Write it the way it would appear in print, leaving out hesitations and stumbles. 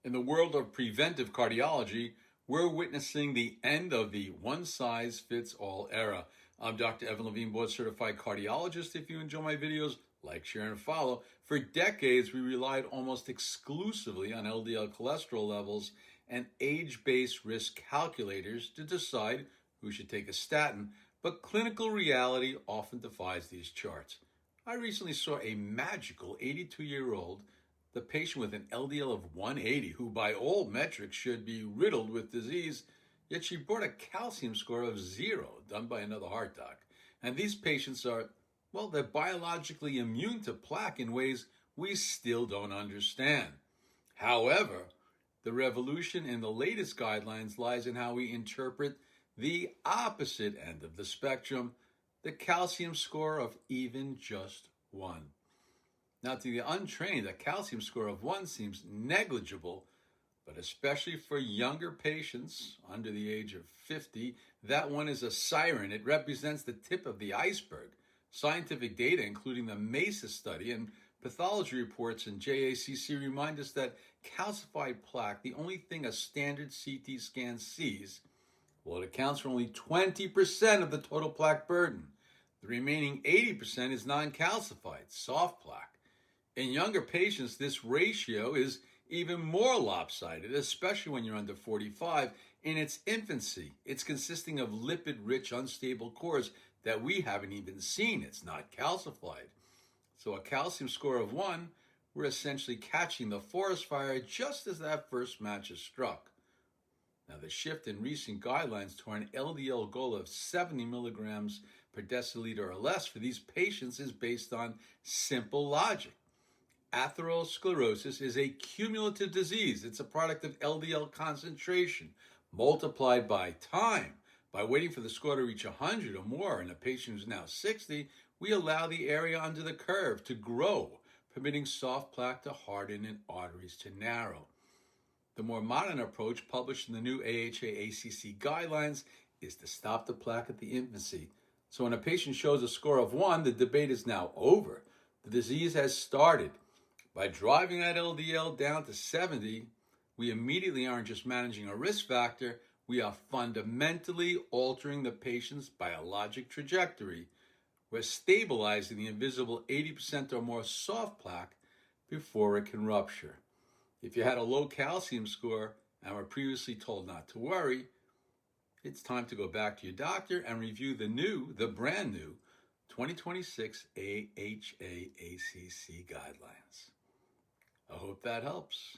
In the world of preventive cardiology, we're witnessing the end of the one-size-fits-all era. I'm Dr. Evan Levine, board-certified cardiologist. If you enjoy my videos, like, share, and follow. For decades, we relied almost exclusively on LDL cholesterol levels and age-based risk calculators to decide who should take a statin, but clinical reality often defies these charts. I recently saw a magical 82-year-old, the patient with an LDL of 180, who by all metrics should be riddled with disease, yet she brought a calcium score of 0, done by another heart doc. And these patients are, well, they're biologically immune to plaque in ways we still don't understand. However, the revolution in the latest guidelines lies in how we interpret the opposite end of the spectrum, the calcium score of even just 1. Now, to the untrained, a calcium score of 1 seems negligible, but especially for younger patients under the age of 50, that one is a siren. It represents the tip of the iceberg. Scientific data, including the MESA study and pathology reports in JACC, remind us that calcified plaque, the only thing a standard CT scan sees, well, it accounts for only 20% of the total plaque burden. The remaining 80% is non-calcified, soft plaque. In younger patients, this ratio is even more lopsided, especially when you're under 45. In its infancy, it's consisting of lipid-rich, unstable cores that we haven't even seen. It's not calcified. So a calcium score of 1, we're essentially catching the forest fire just as that first match is struck. Now, the shift in recent guidelines to an LDL goal of 70 milligrams per deciliter or less for these patients is based on simple logic. Atherosclerosis is a cumulative disease. It's a product of LDL concentration multiplied by time. By waiting for the score to reach 100 or more in a patient who's now 60, we allow the area under the curve to grow, permitting soft plaque to harden and arteries to narrow. The more modern approach, published in the new AHA-ACC guidelines, is to stop the plaque at the infancy. So when a patient shows a score of 1, the debate is now over. The disease has started. By driving that LDL down to 70, we immediately aren't just managing a risk factor, we are fundamentally altering the patient's biologic trajectory. We're stabilizing the invisible 80% or more soft plaque before it can rupture. If you had a low calcium score and were previously told not to worry, it's time to go back to your doctor and review the brand new 2026 AHA-ACC guidelines. I hope that helps.